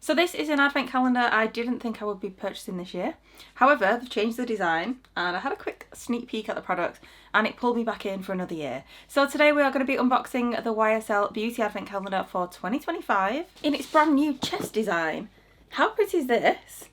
So this is an advent calendar I didn't think I would be purchasing this year. However, they've changed the design and I had a quick sneak peek at the product and it pulled me back in for another year. So today we are going to be unboxing the YSL Beauty Advent Calendar for 2025 in its brand new chest design. How pretty is this?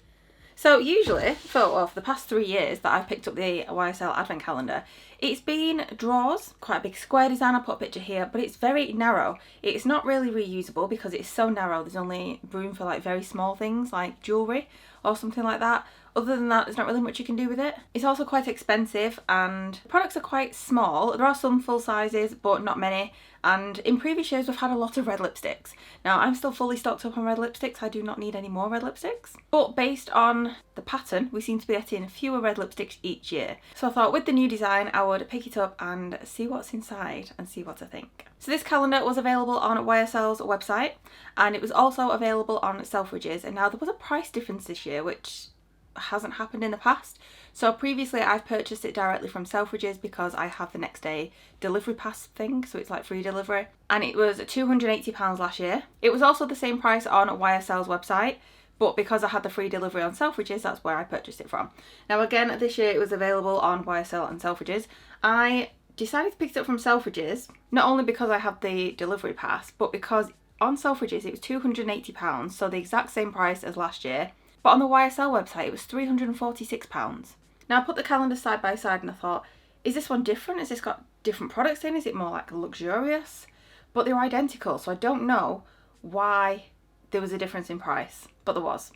So usually, for the past 3 years that I've picked up the YSL Advent Calendar, it's been drawers, quite a big square design. I'll put a picture here, but it's very narrow. It's not really reusable because it's so narrow. There's only room for like very small things like jewellery or something like that. Other than that, there's not really much you can do with it. It's also quite expensive and the products are quite small. There are some full sizes, but not many. And in previous years, we've had a lot of red lipsticks. Now, I'm still fully stocked up on red lipsticks. I do not need any more red lipsticks. But based on the pattern, we seem to be getting fewer red lipsticks each year. So I thought with the new design, I would pick it up and see what's inside and see what I think. So this calendar was available on YSL's website and it was also available on Selfridges. And now there was a price difference this year, which hasn't happened in the past. So previously I've purchased it directly from Selfridges because I have the next day delivery pass thing, so it's like free delivery, and it was £280 last year. It was also the same price on YSL's website, but because I had the free delivery on Selfridges, that's where I purchased it from. Now again, this year it was available on YSL and Selfridges. I decided to pick it up from Selfridges, not only because I had the delivery pass, but because on Selfridges it was £280, so the exact same price as last year. But on the YSL website, it was £346. Now, I put the calendar side by side and I thought, is this one different? Has this got different products in? Is it more like luxurious? But they were identical, so I don't know why there was a difference in price, but there was.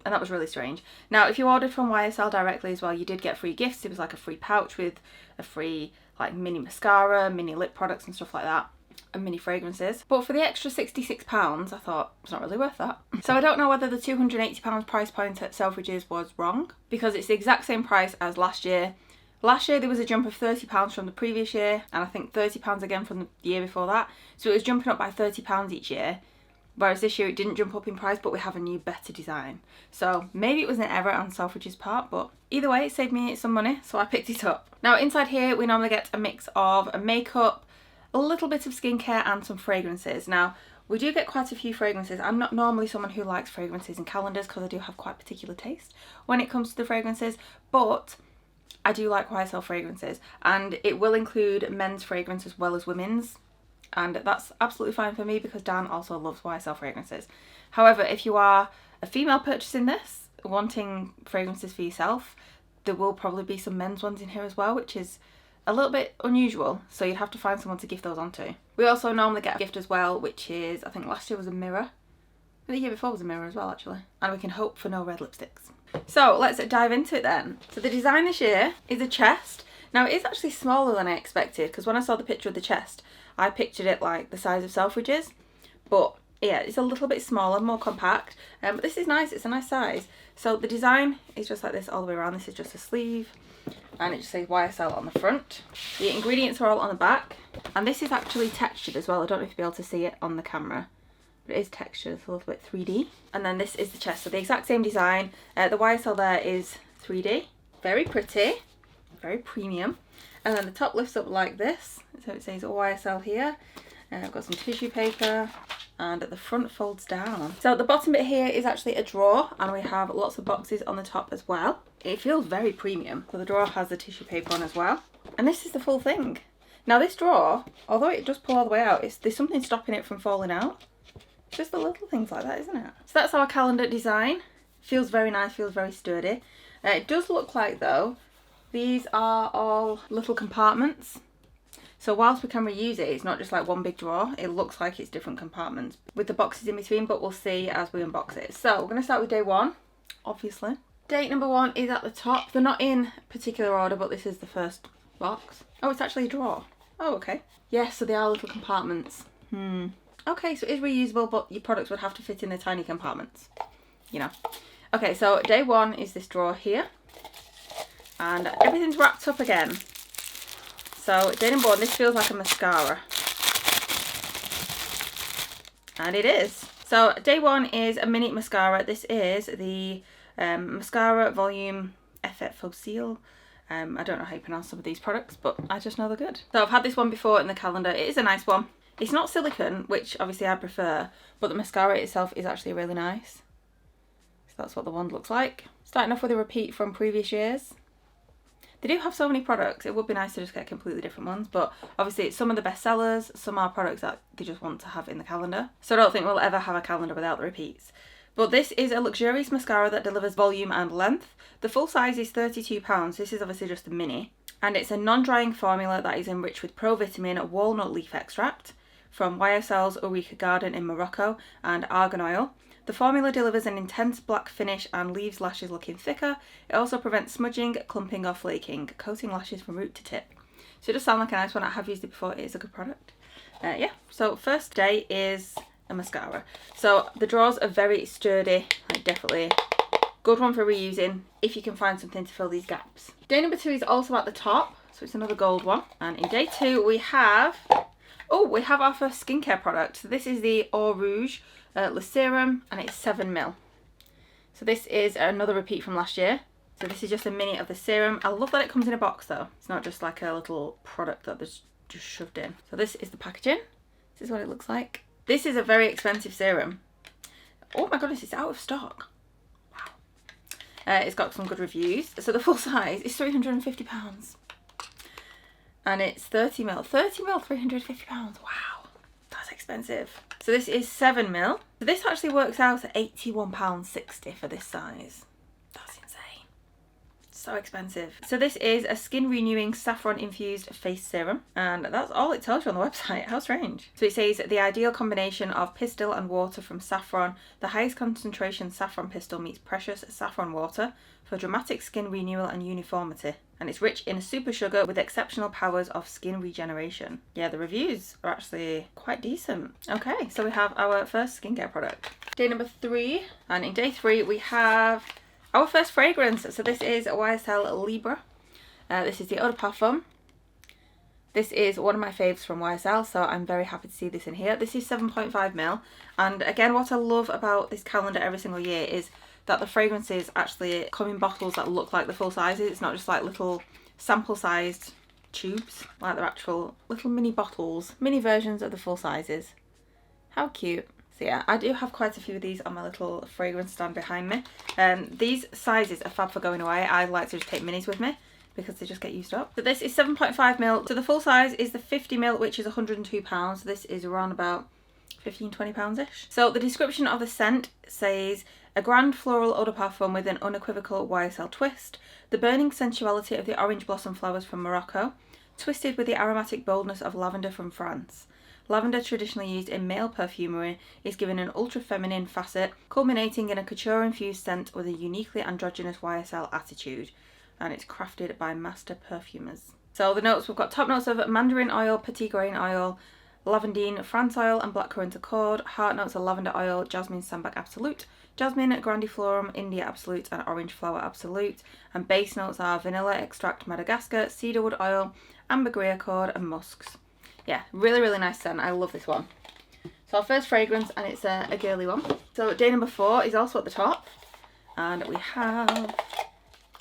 And that was really strange. Now, if you ordered from YSL directly as well, you did get free gifts. It was like a free pouch with a free like mini mascara, mini lip products and stuff like that, and mini fragrances. But for the extra £66, I thought it's not really worth that. So I don't know whether the £280 price point at Selfridges was wrong, because it's the exact same price as last year. Last year there was a jump of £30 from the previous year, and I think £30 again from the year before that. So it was jumping up by £30 each year. Whereas this year it didn't jump up in price, but we have a new better design. So maybe it was an error on Selfridges' part, but either way it saved me some money, so I picked it up. Now inside here we normally get a mix of makeup, a little bit of skincare and some fragrances. Now, we do get quite a few fragrances. I'm not normally someone who likes fragrances and calendars because I do have quite particular taste when it comes to the fragrances, but I do like YSL fragrances, and it will include men's fragrance as well as women's, and that's absolutely fine for me because Dan also loves YSL fragrances. However, if you are a female purchasing this, wanting fragrances for yourself, there will probably be some men's ones in here as well, which is a little bit unusual, so you'd have to find someone to gift those onto. We also normally get a gift as well, which is, I think last year was a mirror. The year before was a mirror as well, actually. And we can hope for no red lipsticks. So let's dive into it then. So the design this year is a chest. Now it is actually smaller than I expected, because when I saw the picture of the chest, I pictured it like the size of Selfridges. But yeah, it's a little bit smaller, more compact. But this is nice, it's a nice size. So the design is just like this all the way around. This is just a sleeve, and it just says YSL on the front. The ingredients are all on the back, and this is actually textured as well. I don't know if you'll be able to see it on the camera, but it is textured. It's a little bit 3D. And then this is the chest, so the exact same design. The YSL there is 3D. Very pretty, very premium. And then the top lifts up like this, so it says YSL here. I've got some tissue paper, and at the front folds down. So the bottom bit here is actually a drawer, and we have lots of boxes on the top as well. It feels very premium. So the drawer has the tissue paper on as well. And this is the full thing. Now this drawer, although it does pull all the way out, there's something stopping it from falling out. It's just the little things like that, isn't it? So that's our calendar design. Feels very nice, feels very sturdy. It does look like though, these are all little compartments. So whilst we can reuse it, it's not just like one big drawer. It looks like it's different compartments with the boxes in between, but we'll see as we unbox it. So we're going to start with day one, obviously. Date number 1 is at the top. They're not in particular order, but this is the first box. Oh, it's actually a drawer. Oh, okay. Yes, so they are little compartments. Okay, so it is reusable, but your products would have to fit in the tiny compartments, you know. Okay, so day 1 is this drawer here. And everything's wrapped up again. So day number 1, this feels like a mascara. And it is. So day 1 is a mini mascara. This is the Mascara Volume Effet Fossile. I don't know how you pronounce some of these products, but I just know they're good. So I've had this one before in the calendar. It is a nice one. It's not silicone, which obviously I prefer, but the mascara itself is actually really nice. So that's what the wand looks like. Starting off with a repeat from previous years. They do have so many products, it would be nice to just get completely different ones, but obviously some of the best sellers, some are products that they just want to have in the calendar. So I don't think we'll ever have a calendar without the repeats. But this is a luxurious mascara that delivers volume and length. The full size is £32. This is obviously just a mini. And it's a non-drying formula that is enriched with pro-vitamin walnut leaf extract from YSL's Eureka Garden in Morocco and argan oil. The formula delivers an intense black finish and leaves lashes looking thicker. It also prevents smudging, clumping or flaking, coating lashes from root to tip. So it does sound like a nice one. I have used it before. It is a good product. Yeah, so first day is a mascara. So the drawers are very sturdy, like definitely good one for reusing if you can find something to fill these gaps. Day number 2 is also at the top, so it's another gold one. And in day 2 we have our first skincare product. So this is the Eau Rouge Le Serum, and it's 7ml. So this is another repeat from last year. So this is just a mini of the serum. I love that it comes in a box though. It's not just like a little product that there's just shoved in. So this is the packaging. This is what it looks like. This is a very expensive serum. Oh my goodness, it's out of stock. Wow. It's got some good reviews. So the full size is £350. And it's 30ml. 30ml, £350. Wow, that's expensive. So this is 7ml. So this actually works out at £81.60 for this size. That's insane. So expensive. So this is a skin renewing saffron infused face serum, and that's all it tells you on the website. How strange. So it says the ideal combination of pistil and water from saffron. The highest concentration saffron pistil meets precious saffron water for dramatic skin renewal and uniformity. And it's rich in super sugar with exceptional powers of skin regeneration. Yeah, the reviews are actually quite decent. Okay, so we have our first skincare product. Day number 3, and in day 3 we have our first fragrance. So this is YSL Libre. This is the Eau de Parfum. This is one of my faves from YSL, so I'm very happy to see this in here. This is 7.5ml, and again, what I love about this calendar every single year is that the fragrances actually come in bottles that look like the full sizes. It's not just like little sample sized tubes, like they're actual little mini bottles, mini versions of the full sizes. How cute. So yeah, I do have quite a few of these on my little fragrance stand behind me. These sizes are fab for going away. I like to just take minis with me because they just get used up. So this is 7.5ml. So the full size is the 50ml, which is £102. So this is around about £15–20-ish. So the description of the scent says, a grand floral eau de parfum with an unequivocal YSL twist, the burning sensuality of the orange blossom flowers from Morocco, twisted with the aromatic boldness of lavender from France. Lavender, traditionally used in male perfumery, is given an ultra-feminine facet, culminating in a couture-infused scent with a uniquely androgynous YSL attitude, and it's crafted by master perfumers. So the notes, we've got top notes of mandarin oil, petit grain oil, lavandine, France oil and blackcurrant accord. Heart notes are lavender oil, jasmine sambac absolute, jasmine grandiflorum, India absolute and orange flower absolute. And base notes are vanilla extract Madagascar, cedarwood oil, ambergris accord and musks. Yeah, really, really nice scent. I love this one. So our first fragrance, and it's a girly one. So day number 4 is also at the top, and we have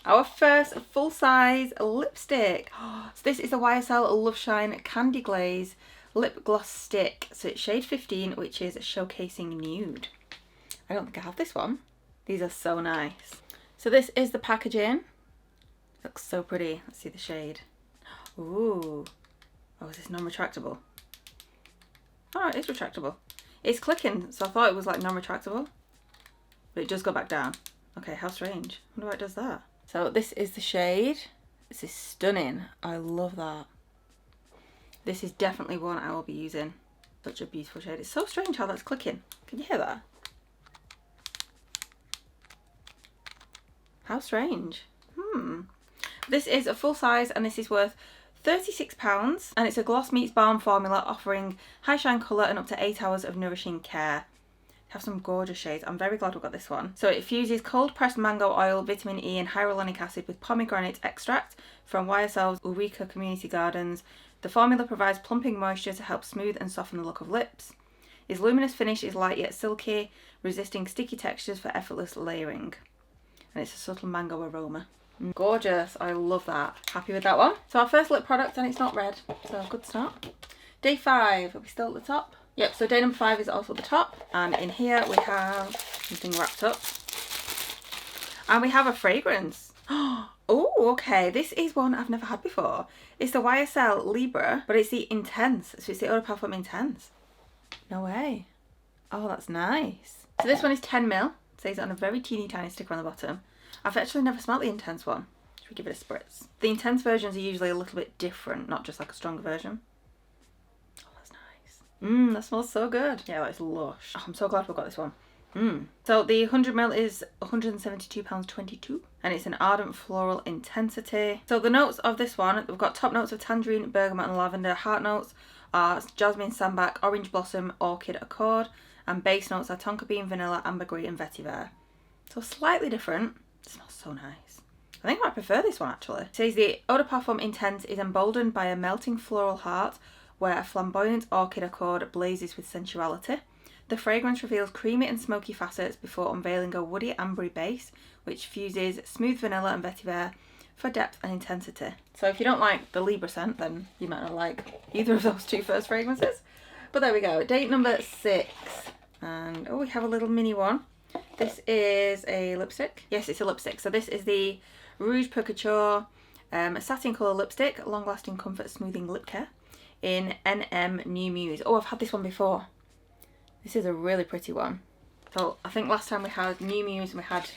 our first full-size lipstick. So this is the YSL Love Shine Candy Glaze Lip Gloss Stick. So it's shade 15, which is showcasing nude. I don't think I have this one. These are so nice. So this is the packaging. Looks so pretty. Let's see the shade. Ooh. Oh, is this non-retractable? Oh, it is retractable. It's clicking, so I thought it was like non-retractable, but it does go back down. Okay, how strange. I wonder why it does that. So this is the shade. This is stunning. I love that. This is definitely one I will be using. Such a beautiful shade. It's so strange how that's clicking. Can you hear that? How strange. This is a full size, and this is worth £36, and it's a gloss meets balm formula offering high shine colour and up to 8 hours of nourishing care. Have some gorgeous shades. I'm very glad we've got this one. So it fuses cold pressed mango oil, vitamin E and hyaluronic acid with pomegranate extract from YSL's Eureka Community Gardens. The formula provides plumping moisture to help smooth and soften the look of lips. Its luminous finish is light yet silky, resisting sticky textures for effortless layering. And it's a subtle mango aroma. Gorgeous. I love that. Happy with that one. So our first lip product, and it's not red, so good start. Day 5, are we still at the top? Yep, so day number 5 is also at the top, and in here we have something wrapped up. And we have a fragrance. Oh, okay. This is one I've never had before. It's the YSL Libra, but it's the Intense. So it's the Eau de Parfum Intense. No way. Oh, that's nice. So this one is 10ml. It says it on a very teeny tiny sticker on the bottom. I've actually never smelled the Intense one. Should we give it a spritz? The Intense versions are usually a little bit different, not just like a stronger version. Oh, that's nice. That smells so good. Yeah, that's lush. Oh, I'm so glad we got this one. So the 100ml is £172.22 and it's an ardent floral intensity. So the notes of this one, we've got top notes of tangerine, bergamot and lavender. Heart notes are jasmine, sambac, orange blossom, orchid, accord, and base notes are tonka bean, vanilla, ambergris and vetiver. So slightly different. It smells so nice. I think I prefer this one actually. It says the Eau de Parfum Intense is emboldened by a melting floral heart where a flamboyant orchid accord blazes with sensuality. The fragrance reveals creamy and smoky facets before unveiling a woody ambery base, which fuses smooth vanilla and vetiver for depth and intensity. So if you don't like the Libra scent, then you might not like either of those two first fragrances. But there we go, date number 6. And oh, we have a little mini one. This is a lipstick. Yes, it's a lipstick. So this is the Rouge Pour Couture satin colour lipstick, long lasting comfort smoothing lip care in NM New Muse. Oh, I've had this one before. This is a really pretty one. So I think last time we had New Muse and we had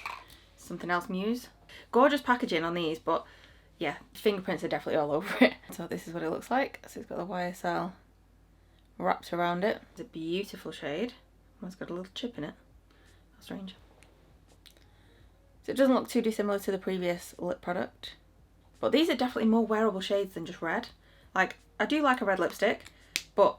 something else Muse. Gorgeous packaging on these, but yeah, fingerprints are definitely all over it. So this is what it looks like. So it's got the YSL wrapped around it. It's a beautiful shade. Oh, it's got a little chip in it. How strange. So it doesn't look too dissimilar to the previous lip product. But these are definitely more wearable shades than just red. Like, I do like a red lipstick, but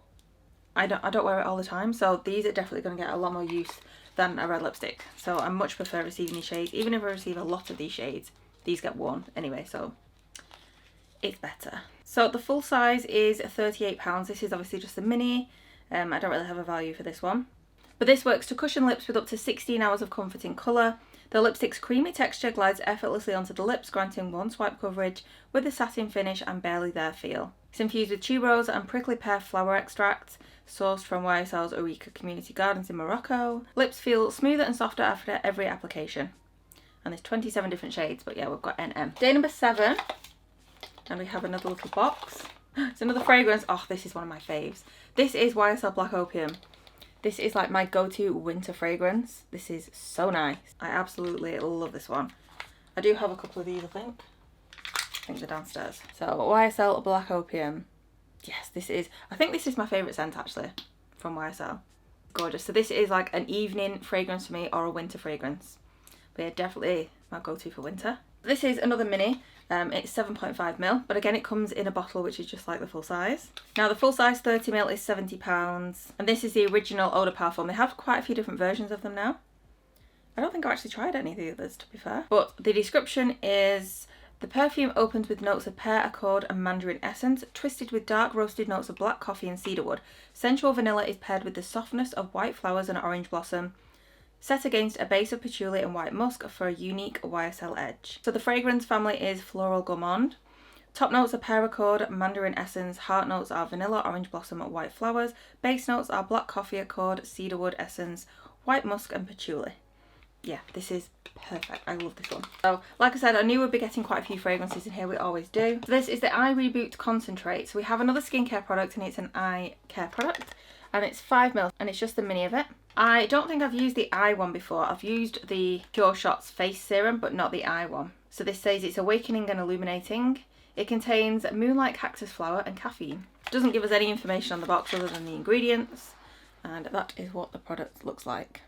I don't wear it all the time, so these are definitely going to get a lot more use than a red lipstick. So I much prefer receiving these shades. Even if I receive a lot of these shades, these get worn anyway, so it's better. So the full size is £38. This is obviously just a mini. I don't really have a value for this one. But this works to cushion lips with up to 16 hours of comforting colour. The lipstick's creamy texture glides effortlessly onto the lips, granting one swipe coverage with a satin finish and barely there feel. It's infused with tuberose and prickly pear flower extracts, sourced from YSL's Eureka Community Gardens in Morocco. Lips feel smoother and softer after every application. And there's 27 different shades, but yeah, we've got NM. Day number 7, and we have another little box. It's another fragrance. Oh, this is one of my faves. This is YSL Black Opium. This is like my go-to winter fragrance. This is so nice. I absolutely love this one. I do have a couple of these, I think they're downstairs. So YSL Black Opium. Yes, I think this is my favourite scent actually from YSL. Gorgeous. So this is like an evening fragrance for me or a winter fragrance. But yeah, definitely my go-to for winter. This is another mini. It's 7.5ml, but again it comes in a bottle which is just like the full size. Now the full size 30ml is £70, and this is the original Eau de Parfum. They have quite a few different versions of them now. I don't think I've actually tried any of the others, to be fair. But the description is: the perfume opens with notes of pear, accord and mandarin essence, twisted with dark roasted notes of black coffee and cedarwood. Sensual vanilla is paired with the softness of white flowers and orange blossom, set against a base of patchouli and white musk for a unique YSL edge. So the fragrance family is Floral Gourmand. Top notes are pear accord, mandarin essence. Heart notes are vanilla, orange blossom and white flowers. Base notes are black coffee accord, cedarwood essence, white musk and patchouli. Yeah, this is perfect. I love this one. So, like I said, I knew we'd be getting quite a few fragrances in here. We always do. So this is the Eye Reboot Concentrate. So we have another skincare product, and it's an eye care product. And it's 5ml, and it's just a mini of it. I don't think I've used the eye one before. I've used the Pure Shots face serum, but not the eye one. So this says it's awakening and illuminating. It contains moonlight cactus flower and caffeine. It doesn't give us any information on the box other than the ingredients. And that is what the product looks like.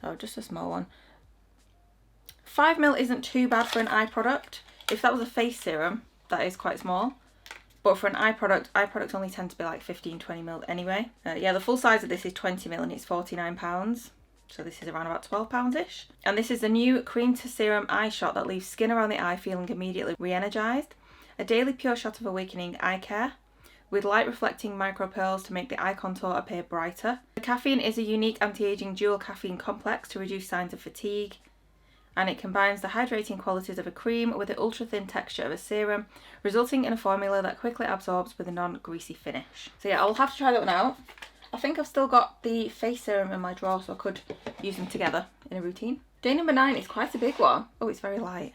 So just a small one. 5ml isn't too bad for an eye product. If that was a face serum, that is quite small. But for an eye products only tend to be like 15-20ml anyway. Yeah, the full size of this is 20ml and it's £49. So this is around about £12-ish. And this is a new cream to serum eye shot that leaves skin around the eye feeling immediately re-energised. A daily pure shot of awakening eye care with light reflecting micro pearls to make the eye contour appear brighter. The caffeine is a unique anti-aging dual caffeine complex to reduce signs of fatigue. And it combines the hydrating qualities of a cream with the ultra-thin texture of a serum, resulting in a formula that quickly absorbs with a non-greasy finish. So yeah, I'll have to try that one out. I think I've still got the face serum in my drawer, so I could use them together in a routine. Day number 9 is quite a big one. Oh, it's very light.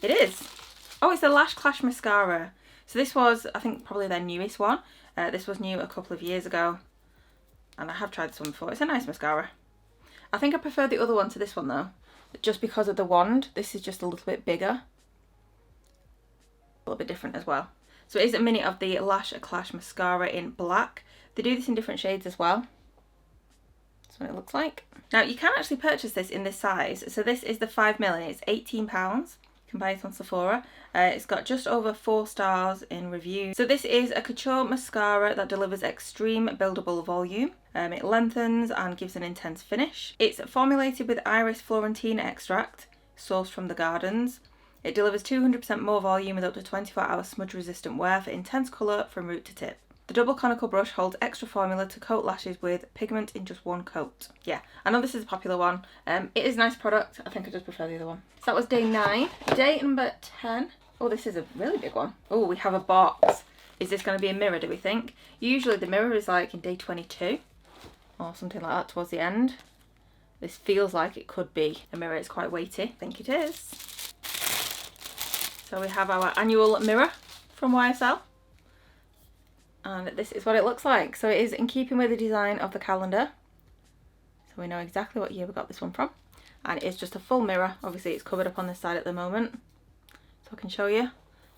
It is. Oh, it's the Lash Clash Mascara. So this was, I think, probably their newest one. This was new a couple of years ago. And I have tried this one before. It's a nice mascara. I think I prefer the other one to this one though. Just because of the wand. This is just a little bit bigger. A little bit different as well. So it is a mini of the Lash Clash Mascara in black. They do this in different shades as well. That's what it looks like. Now you can actually purchase this in this size. So this is the 5mm and it's £18. You can buy it on Sephora. It's got just over 4 stars in reviews. So this is a couture mascara that delivers extreme buildable volume. It lengthens and gives an intense finish. It's formulated with Iris Florentina extract, sourced from the gardens. It delivers 200% more volume with up to 24-hour smudge resistant wear for intense colour from root to tip. The double conical brush holds extra formula to coat lashes with pigment in just one coat. Yeah, I know this is a popular one. It is a nice product. I think I just prefer the other one. So that was day 9. Day number 10. Oh, this is a really big one. Oh, we have a box. Is this going to be a mirror, do we think? Usually the mirror is like in day 22 or something like that towards the end. This feels like it could be a mirror. It's quite weighty. I think it is. So we have our annual mirror from YSL. And this is what it looks like. So it is in keeping with the design of the calendar. So we know exactly what year we got this one from. And it is just a full mirror. Obviously it's covered up on this side at the moment. So I can show you.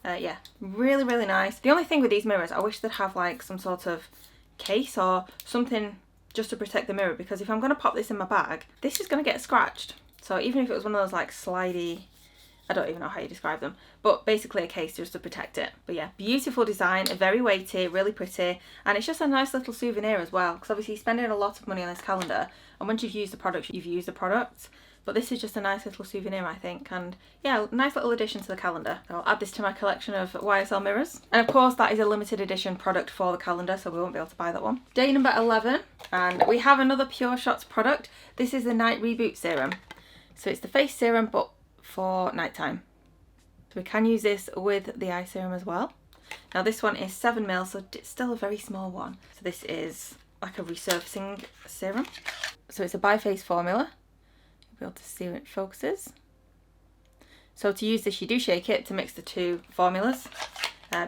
Yeah, really, really nice. The only thing with these mirrors, I wish they'd have like some sort of case or something just to protect the mirror. Because if I'm going to pop this in my bag, this is going to get scratched. So even if it was one of those like slidey, I don't even know how you describe them, but basically a case just to protect it. But yeah, beautiful design, very weighty, really pretty, and it's just a nice little souvenir as well, because obviously you're spending a lot of money on this calendar, and once you've used the product, you've used the product. But this is just a nice little souvenir, I think, and yeah, nice little addition to the calendar. I'll add this to my collection of YSL mirrors. And of course, that is a limited edition product for the calendar, so we won't be able to buy that one. Day number 11, and we have another Pure Shots product. This is the Night Reboot Serum. So it's the face serum, but for nighttime. So we can use this with the eye serum as well. Now this one is 7ml, so it's still a very small one. So this is like a resurfacing serum. So it's a bi-phase formula. You'll be able to see when it focuses. So to use this, you do shake it to mix the two formulas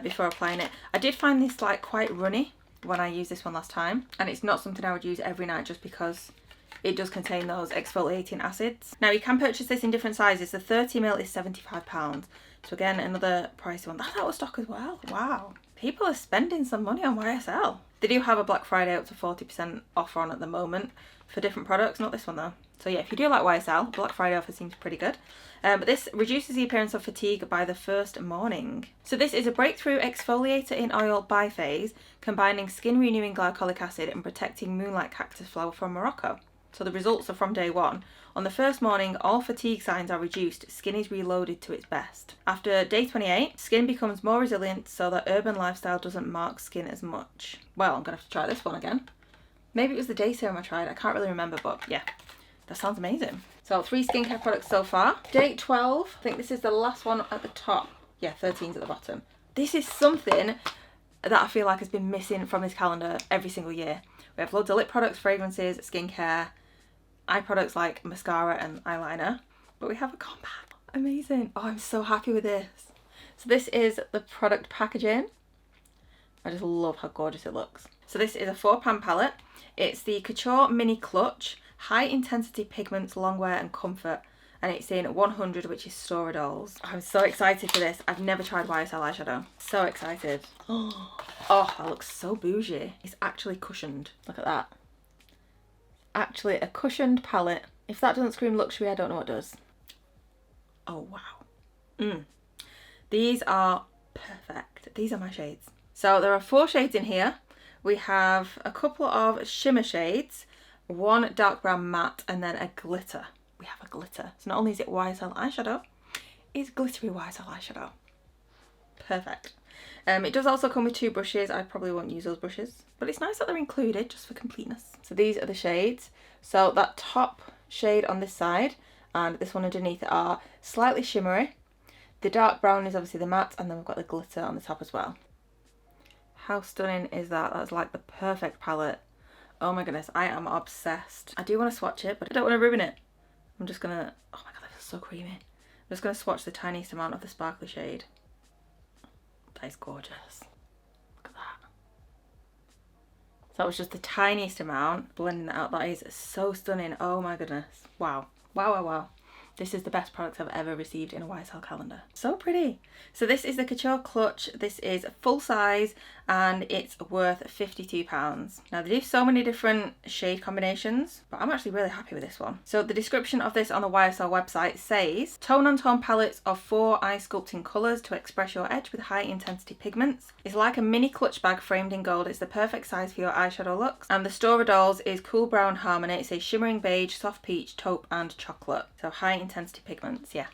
before applying it. I did find this like quite runny when I used this one last time, and it's not something I would use every night just because it does contain those exfoliating acids. Now you can purchase this in different sizes. The 30ml is £75. So again, another pricey one. That's out of stock as well. Wow. People are spending some money on YSL. They do have a Black Friday up to 40% offer on at the moment for different products. Not this one though. So yeah, if you do like YSL, Black Friday offer seems pretty good. But this reduces the appearance of fatigue by the first morning. So this is a breakthrough exfoliator in oil biphase, combining skin renewing glycolic acid and protecting moonlight cactus flower from Morocco. So the results are from day 1. On the first morning, all fatigue signs are reduced, skin is reloaded to its best. After day 28, skin becomes more resilient so that urban lifestyle doesn't mark skin as much. Well, I'm going to have to try this one again. Maybe it was the day serum I tried, I can't really remember, but yeah, that sounds amazing. So 3 skincare products so far. Day 12, I think this is the last one at the top. Yeah, 13's at the bottom. This is something that I feel like has been missing from this calendar every single year. We have loads of lip products, fragrances, skincare, eye products like mascara and eyeliner, but we have a compact. Amazing. Oh, I'm so happy with this. So this is the product packaging. I just love how gorgeous it looks. So this is a 4-pan palette. It's the Couture Mini Clutch, High Intensity Pigments, Long Wear and Comfort, and it's in 100, which is Storadols. I'm so excited for this. I've never tried YSL eyeshadow. So excited. Oh, that looks so bougie. It's actually cushioned. Look at that. Actually a cushioned palette. If that doesn't scream luxury, I don't know what does. Oh wow. These are perfect. These are my shades. So there are 4 shades in here. We have a couple of shimmer shades, 1 dark brown matte, and then a glitter. We have a glitter. So not only is it YSL eyeshadow, it's glittery YSL eyeshadow. Perfect. It does also come with 2 brushes. I probably won't use those brushes, but it's nice that they're included just for completeness. So these are the shades. So that top shade on this side and this one underneath are slightly shimmery. The dark brown is obviously the matte, and then we've got the glitter on the top as well. How stunning is that? That's like the perfect palette. Oh my goodness, I am obsessed. I do want to swatch it, but I don't want to ruin it. I'm just gonna, oh my god, that feels so creamy. I'm just gonna swatch the tiniest amount of the sparkly shade. That is gorgeous. Look at that. So that was just the tiniest amount, blending that out. That is so stunning. Oh my goodness. Wow. Wow, wow, wow. This is the best product I've ever received in a YSL calendar. So pretty. So this is the Couture Clutch. This is full size and it's worth £52. Now they do so many different shade combinations, but I'm actually really happy with this one. So the description of this on the YSL website says, tone on tone palettes of 4 eye sculpting colours to express your edge with high intensity pigments. It's like a mini clutch bag framed in gold. It's the perfect size for your eyeshadow looks. And the Stora Dolls is Cool Brown Harmony. It says shimmering beige, soft peach, taupe and chocolate. So high intensity pigments, yeah.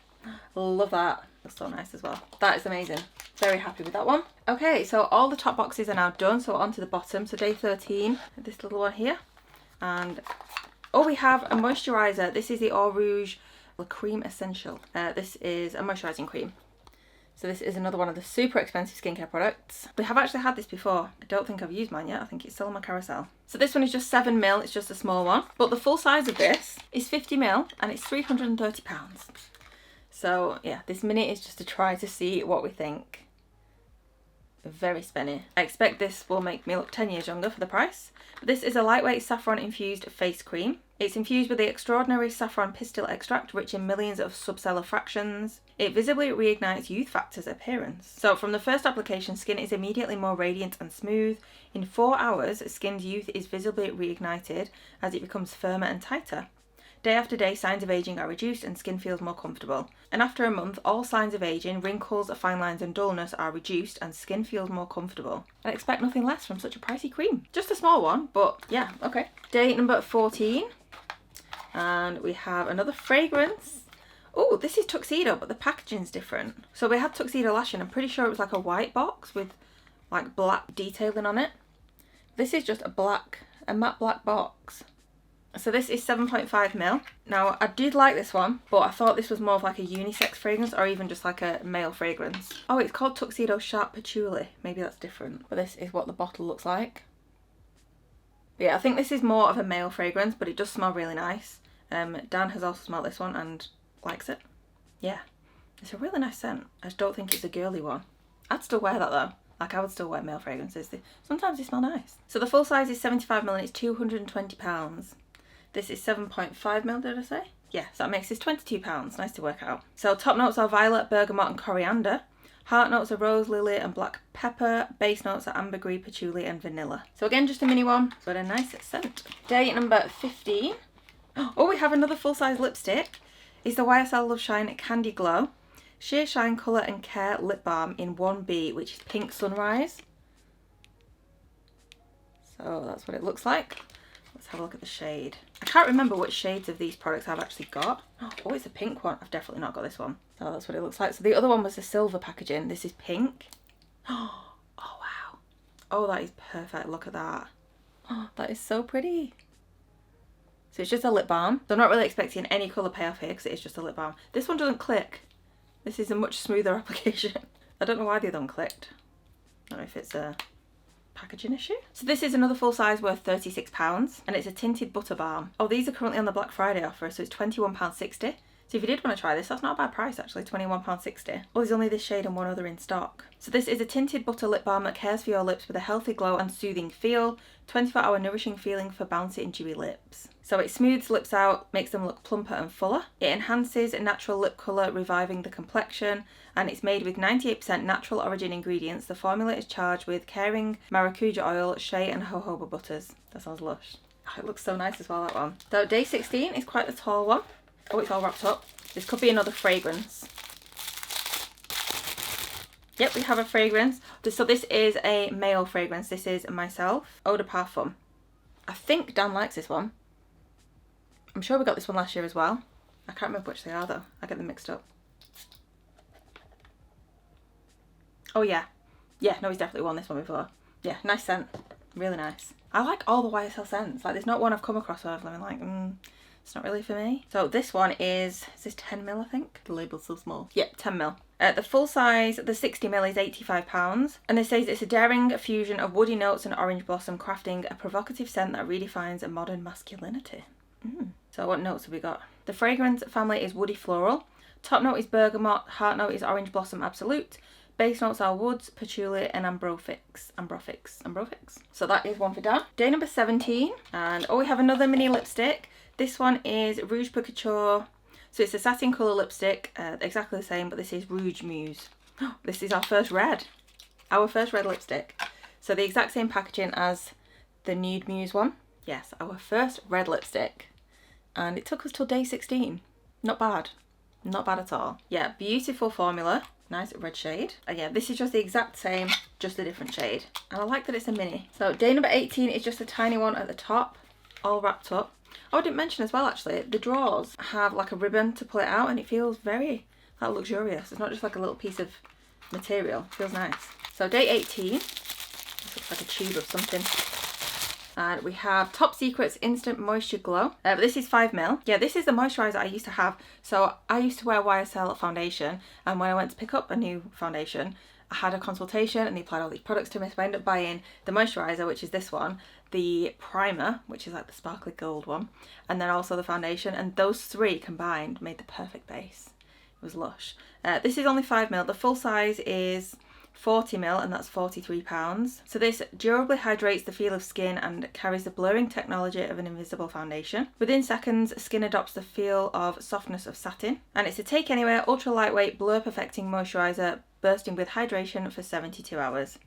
Love that. That's so nice as well. That is amazing. Very happy with that one. Okay, so all the top boxes are now done. So on to the bottom. So day 13, this little one here. And oh, we have a moisturiser. This is the Eau Rouge Le Cream Essential. This is a moisturising cream. So this is another one of the super expensive skincare products. We have actually had this before. I don't think I've used mine yet. I think it's still on my carousel. So this one is just 7ml. It's just a small one. But the full size of this is 50ml and it's £330. So yeah, this mini is just to try to see what we think. Very spenny. I expect this will make me look 10 years younger for the price. But this is a lightweight saffron infused face cream. It's infused with the extraordinary saffron pistil extract rich in millions of subcellular fractions. It visibly reignites youth factor's appearance. So from the first application, skin is immediately more radiant and smooth. In 4 hours, skin's youth is visibly reignited as it becomes firmer and tighter. Day after day, signs of aging are reduced and skin feels more comfortable. And after a month, all signs of aging, wrinkles, fine lines and dullness are reduced and skin feels more comfortable. I expect nothing less from such a pricey cream. Just a small one, but yeah, okay. Day number 14. And we have another fragrance. Oh, this is Tuxedo, but the packaging's different. So we had Tuxedo last year and I'm pretty sure it was like a white box with like black detailing on it. This is just a matte black box. So this is 7.5ml. Now I did like this one, but I thought this was more of like a unisex fragrance or even just like a male fragrance. Oh, it's called Tuxedo Sharp Patchouli. Maybe that's different. But this is what the bottle looks like. Yeah, I think this is more of a male fragrance, but it does smell really nice. Dan has also smelled this one and likes it. Yeah, it's a really nice scent. I just don't think it's a girly one. I'd still wear that though. Like I would still wear male fragrances. Sometimes they smell nice. So the full size is 75ml and it's £220. This is 7.5ml, did I say? Yeah, so that makes this £22. Nice to work out. So top notes are violet, bergamot and coriander. Heart notes are rose, lily and black pepper. Base notes are ambergris, patchouli and vanilla. So again, just a mini one, but a nice scent. Day number 15. Oh, we have another full-size lipstick. It's the YSL Love Shine Candy Glow Sheer Shine Colour and Care Lip Balm in 1B, which is Pink Sunrise. So that's what it looks like. Let's have a look at the shade. I can't remember which shades of these products I've actually got. Oh, it's a pink one. I've definitely not got this one. So that's what it looks like. So the other one was the silver packaging. This is pink. Oh, wow. Oh, that is perfect. Look at that. Oh, that is so pretty. So it's just a lip balm. So I'm not really expecting any colour payoff here because it is just a lip balm. This one doesn't click. This is a much smoother application. I don't know why the other one clicked. I don't know if it's a packaging issue. So this is another full size worth £36 and it's a tinted butter balm. Oh, these are currently on the Black Friday offer, so it's £21.60. So if you did want to try this, that's not a bad price actually, £21.60. Oh, there's only this shade and one other in stock. So this is a tinted butter lip balm that cares for your lips with a healthy glow and soothing feel. 24-hour nourishing feeling for bouncy and dewy lips. So it smooths lips out, makes them look plumper and fuller. It enhances natural lip colour, reviving the complexion, and it's made with 98% natural origin ingredients. The formula is charged with caring maracuja oil, shea and jojoba butters. That sounds lush. Oh, it looks so nice as well, that one. So day 16 is quite a tall one. Oh, it's all wrapped up. This could be another fragrance. Yep, we have a fragrance. So this is a male fragrance. This is Myself Eau de Parfum. I think Dan likes this one. I'm sure we got this one last year as well. I can't remember which they are though. I get them mixed up. Oh yeah. Yeah, no, he's definitely worn this one before. Yeah, nice scent. Really nice. I like all the YSL scents. Like there's not one I've come across where I've been like, it's not really for me. So this one is this 10ml I think? The label's so small. Yep, 10ml. The full size, the 60ml is £85, and it says it's a daring fusion of woody notes and orange blossom, crafting a provocative scent that redefines a modern masculinity. So what notes have we got? The fragrance family is woody floral. Top note is bergamot, heart note is orange blossom absolute. Base notes are woods, patchouli and ambrophix. So that is one for Dan. Day number 17, and we have another mini lipstick. This one is Rouge Pour Couture. So it's a satin colour lipstick, exactly the same, but this is Rouge Muse. This is our first red lipstick. So the exact same packaging as the Nude Muse one. Yes, our first red lipstick. And it took us till day 16. Not bad. Not bad at all. Yeah, beautiful formula. Nice red shade. Yeah, this is just the exact same, just a different shade. And I like that it's a mini. So day number 18 is just a tiny one at the top, all wrapped up. Oh, I didn't mention as well actually, the drawers have like a ribbon to pull it out and it feels very like luxurious. It's not just like a little piece of material. It feels nice. So day 18, this looks like a tube of something. And we have Top Secret's Instant Moisture Glow. But this is 5ml. Yeah, this is the moisturiser I used to have. So I used to wear YSL foundation, and when I went to pick up a new foundation, I had a consultation and they applied all these products to me. So I ended up buying the moisturiser, which is this one, the primer, which is like the sparkly gold one, and then also the foundation. And those three combined made the perfect base. It was lush. This is only 5ml. The full size is 40ml, and that's £43. So this durably hydrates the feel of skin and carries the blurring technology of an invisible foundation. Within seconds, skin adopts the feel of softness of satin, and it's a take anywhere, ultra lightweight, blur perfecting moisturiser, bursting with hydration for 72 hours.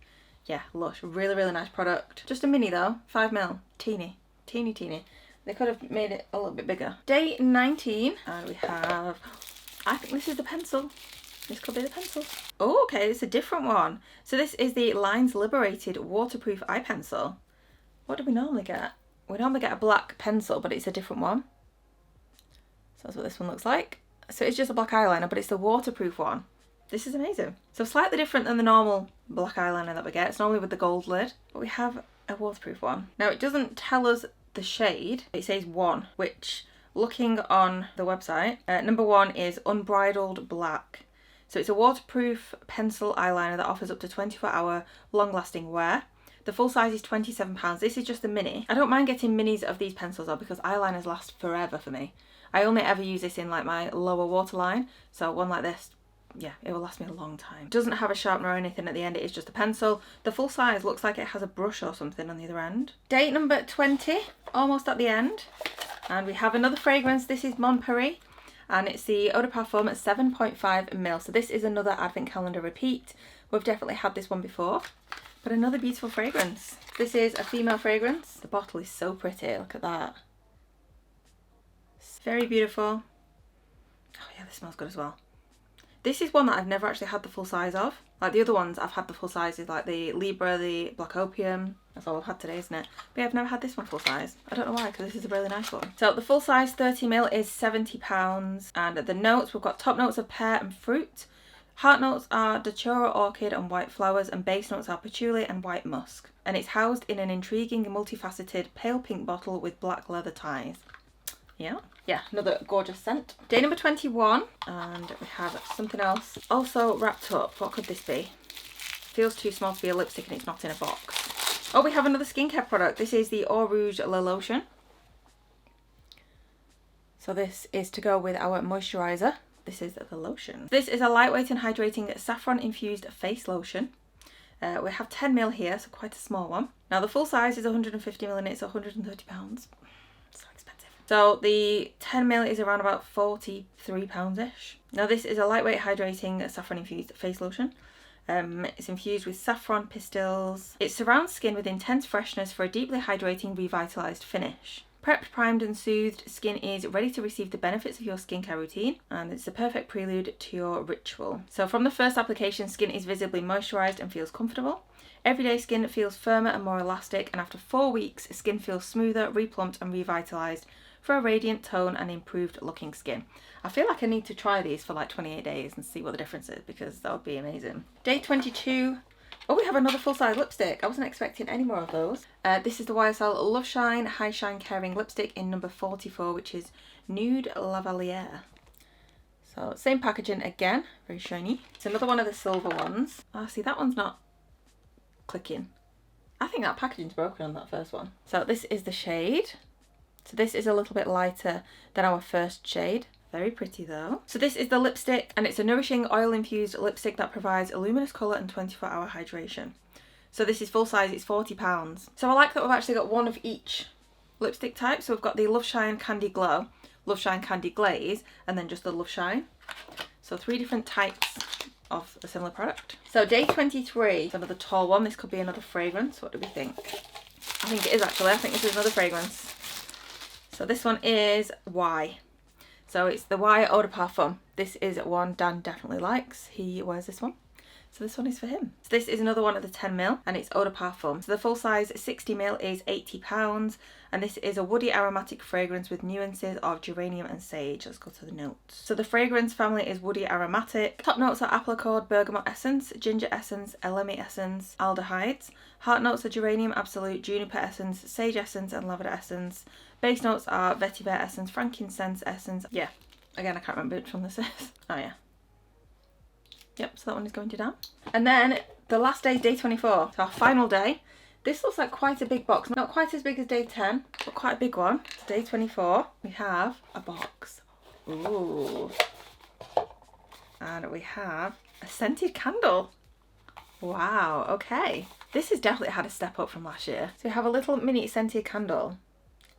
Yeah, lush. Really, really nice product. Just a mini though, 5ml. Teeny. They could have made it a little bit bigger. Day 19, and we have, I think this is the pencil. This could be the pencil. Oh, okay, it's a different one. So this is the Lines Liberated Waterproof Eye Pencil. What do we normally get? We normally get a black pencil, but it's a different one. So that's what this one looks like. So it's just a black eyeliner, but it's the waterproof one. This is amazing. So slightly different than the normal black eyeliner that we get. It's normally with the gold lid, but we have a waterproof one. Now it doesn't tell us the shade. It says 1, which looking on the website, number 1 is Unbridled Black. So it's a waterproof pencil eyeliner that offers up to 24-hour long-lasting wear. The full size is £27. This is just a mini. I don't mind getting minis of these pencils though, because eyeliners last forever for me. I only ever use this in like my lower waterline, so one like this, yeah, it will last me a long time. It doesn't have a sharpener or anything at the end, it is just a pencil. The full size looks like it has a brush or something on the other end. Date number 20, almost at the end. And we have another fragrance. This is Mon Paris, and it's the Eau de Parfum at 7.5ml. So this is another Advent Calendar repeat. We've definitely had this one before, but another beautiful fragrance. This is a female fragrance. The bottle is so pretty, look at that. It's very beautiful. Oh yeah, this smells good as well. This is one that I've never actually had the full size of. Like the other ones, I've had the full sizes, like the Libra, the Black Opium. That's all I've had today, isn't it? But yeah, I've never had this one full size. I don't know why, because this is a really nice one. So the full size 30ml is £70. And the notes, we've got top notes of pear and fruit. Heart notes are Datura orchid and white flowers, and base notes are patchouli and white musk. And it's housed in an intriguing multifaceted pale pink bottle with black leather ties. Yeah, another gorgeous scent. Day number 21, and we have something else also wrapped up. What could this be? Feels too small to be a lipstick and it's not in a box. Oh, we have another skincare product. This is the Eau Rouge Le Lotion. So this is to go with our moisturiser. This is the lotion. This is a lightweight and hydrating saffron infused face lotion. We have 10ml here, so quite a small one. Now the full size is 150ml and it's £130. So expensive. So the 10ml is around about £43-ish. Now this is a lightweight hydrating saffron infused face lotion. It's infused with saffron pistils. It surrounds skin with intense freshness for a deeply hydrating, revitalised finish. Prepped, primed and soothed, skin is ready to receive the benefits of your skincare routine, and it's the perfect prelude to your ritual. So from the first application, skin is visibly moisturised and feels comfortable. Everyday skin feels firmer and more elastic, and after 4 weeks, skin feels smoother, replumped and revitalised for a radiant tone and improved looking skin. I feel like I need to try these for like 28 days and see what the difference is, because that would be amazing. Day 22. Oh, we have another full-size lipstick. I wasn't expecting any more of those. This is the YSL Love Shine High Shine Caring Lipstick in number 44, which is Nude Lavalier. So same packaging again, very shiny. It's another one of the silver ones. Ah, see, that one's not clicking. I think that packaging's broken on that first one. So this is the shade. So this is a little bit lighter than our first shade. Very pretty though. So this is the lipstick, and it's a nourishing oil infused lipstick that provides a luminous colour and 24-hour hydration. So this is full size, it's £40. So I like that we've actually got one of each lipstick type. So we've got the Love Shine Candy Glow, Love Shine Candy Glaze, and then just the Love Shine. So 3 different types of a similar product. So day 23 is another tall one. This could be another fragrance. What do we think? I think it is actually. I think this is another fragrance. So this one is Y. So it's the Y Eau de Parfum. This is one Dan definitely likes. He wears this one. So this one is for him. So this is another one of the 10ml, and it's Eau de Parfum. So the full size 60ml is £80, and this is a woody aromatic fragrance with nuances of geranium and sage. Let's go to the notes. So the fragrance family is woody aromatic. Top notes are apple accord, bergamot essence, ginger essence, elemi essence, aldehydes. Heart notes are geranium absolute, juniper essence, sage essence, and lavender essence. Base notes are vetiver essence, frankincense essence. Yeah, again, I can't remember which one this is. Oh yeah. Yep, so that one is going to Dan. And then the last day, day 24. So our final day. This looks like quite a big box. Not quite as big as day 10, but quite a big one. So day 24, we have a box. Ooh. And we have a scented candle. Wow, okay. This has definitely had a step up from last year. So we have a little mini scented candle.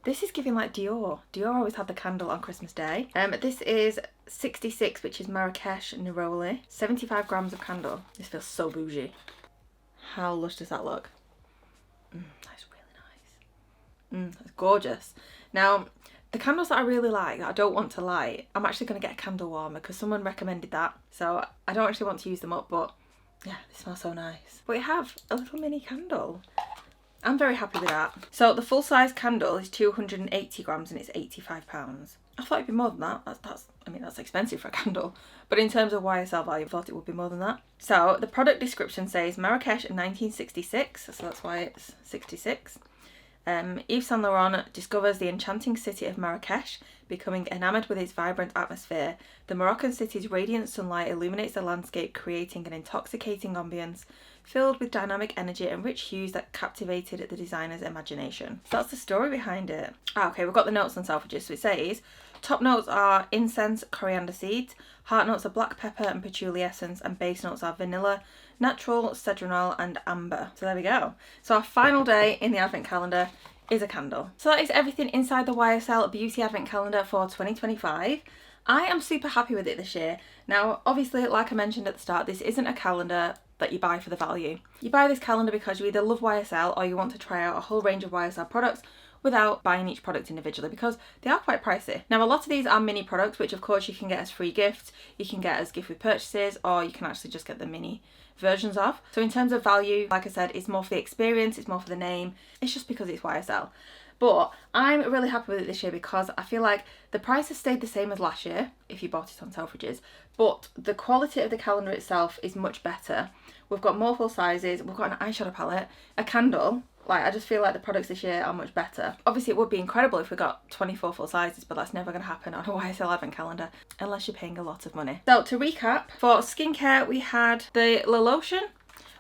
This is giving like Dior. Dior always had the candle on Christmas Day. This is 66, which is Marrakesh Neroli. 75 grams of candle. This feels so bougie. How lush does that look? That's really nice. That's gorgeous. Now, the candles that I really like, that I don't want to light, I'm actually going to get a candle warmer because someone recommended that. So I don't actually want to use them up, but yeah, they smell so nice. But we have a little mini candle. I'm very happy with that. So the full size candle is 280 grams and it's £85. I thought it'd be more than that. I mean, that's expensive for a candle. But in terms of YSL value, I thought it would be more than that. So the product description says Marrakesh in 1966. So that's why it's 66. Yves Saint Laurent discovers the enchanting city of Marrakesh, becoming enamoured with its vibrant atmosphere. The Moroccan city's radiant sunlight illuminates the landscape, creating an intoxicating ambience filled with dynamic energy and rich hues that captivated the designer's imagination. So that's the story behind it. Okay, we've got the notes on Selfridges. So it says, top notes are incense, coriander seeds, heart notes are black pepper and patchouli essence, and base notes are vanilla, natural, cedronal, and amber. So there we go. So our final day in the advent calendar is a candle. So that is everything inside the YSL Beauty Advent Calendar for 2025. I am super happy with it this year. Now, obviously, like I mentioned at the start, this isn't a calendar that you buy for the value. You buy this calendar because you either love YSL or you want to try out a whole range of YSL products without buying each product individually, because they are quite pricey. Now, a lot of these are mini products, which of course you can get as free gifts, you can get as gift with purchases, or you can actually just get the mini versions of. So in terms of value, like I said, it's more for the experience, it's more for the name, it's just because it's YSL. But I'm really happy with it this year because I feel like the price has stayed the same as last year if you bought it on Selfridges, but the quality of the calendar itself is much better. We've got more full sizes, we've got an eyeshadow palette, a candle. Like, I just feel like the products this year are much better. Obviously, it would be incredible if we got 24 full sizes, but that's never going to happen on a YSL Advent Calendar unless you're paying a lot of money. So to recap, for skincare, we had the La Lotion.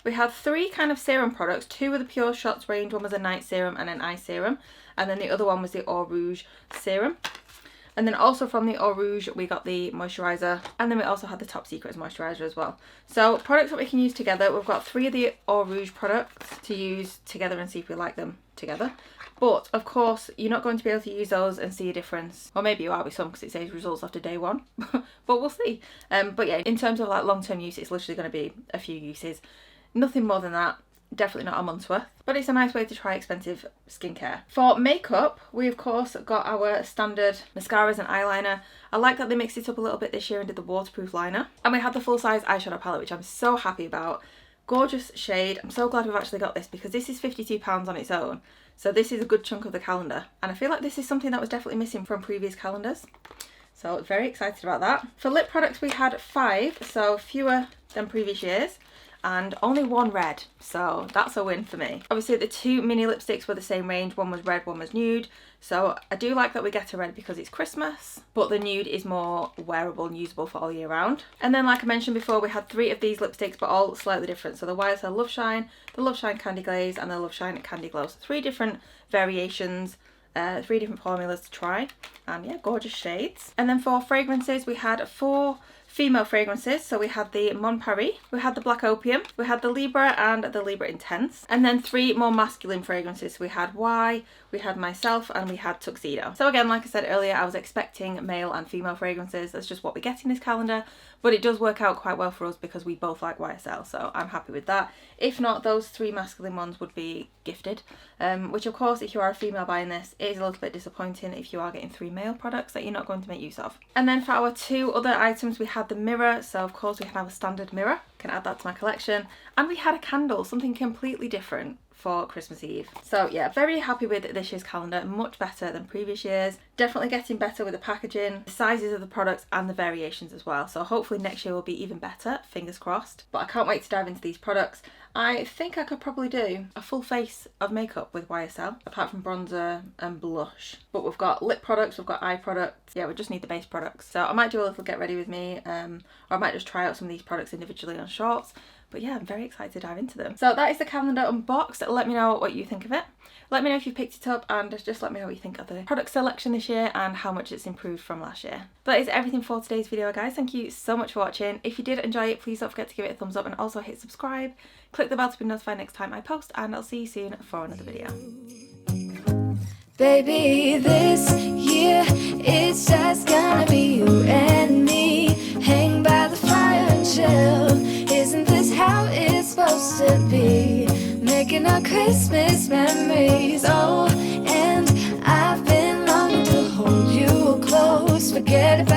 We had 3 kind of serum products. 2 were the Pure Shots range. One was a night serum and an eye serum. And then the other one was the Eau Rouge serum. And then also from the Eau Rouge, we got the moisturiser. And then we also had the Top Secret moisturiser as well. So products that we can use together. We've got 3 of the Eau Rouge products to use together and see if we like them together. But of course, you're not going to be able to use those and see a difference. Or maybe you are with some because it says results after day 1. But we'll see. But yeah, in terms of like long-term use, it's literally going to be a few uses. Nothing more than that. Definitely not a month's worth, but it's a nice way to try expensive skincare. For makeup, we of course got our standard mascaras and eyeliner. I like that they mixed it up a little bit this year and did the waterproof liner. And we had the full-size eyeshadow palette, which I'm so happy about. Gorgeous shade. I'm so glad we've actually got this because this is £52 on its own. So this is a good chunk of the calendar. And I feel like this is something that was definitely missing from previous calendars. So very excited about that. For lip products, we had 5, so fewer than previous years. and only one red, so that's a win for me. Obviously the two mini lipsticks were the same range, one was red, one was nude, so I do like that we get a red because it's Christmas, but the nude is more wearable and usable for all year round. And then like I mentioned before, we had 3 of these lipsticks but all slightly different, so the YSL Love Shine, the Love Shine Candy Glaze and the Love Shine Candy Glow. So 3 different variations, 3 different formulas to try, and yeah, gorgeous shades. And then for fragrances we had 4 female fragrances. So we had the Mon Paris, we had the Black Opium, we had the Libra and the Libra Intense, and then 3 more masculine fragrances. We had Y, we had Myself, and we had Tuxedo. So again, like I said earlier, I was expecting male and female fragrances. That's just what we get in this calendar, but it does work out quite well for us because we both like YSL, so I'm happy with that. If not, those 3 masculine ones would be gifted, which of course, if you are a female buying this, it is a little bit disappointing if you are getting 3 male products that you're not going to make use of. And then for our 2 other items, we had the mirror, so of course we can have a standard mirror, can add that to my collection, and we had a candle, something completely different for Christmas Eve. So yeah, very happy with this year's calendar, much better than previous years. Definitely getting better with the packaging, the sizes of the products and the variations as well. So hopefully next year will be even better, fingers crossed. But I can't wait to dive into these products. I think I could probably do a full face of makeup with YSL, apart from bronzer and blush. But we've got lip products, we've got eye products. Yeah, we just need the base products. So I might do a little get ready with me, or I might just try out some of these products individually on shorts. But yeah, I'm very excited to dive into them. So that is the calendar unboxed. Let me know what you think of it. Let me know if you picked it up, and just let me know what you think of the product selection this year and how much it's improved from last year. But that is everything for today's video, guys. Thank you so much for watching. If you did enjoy it, please don't forget to give it a thumbs up and also hit subscribe. Click the bell to be notified next time I post, and I'll see you soon for another video. Baby, this year it's just gonna be you and me. Hang by the fire and chill. Isn't this how it's supposed to be? Making our Christmas memories. Oh, and I've been longing to hold you close. Forget about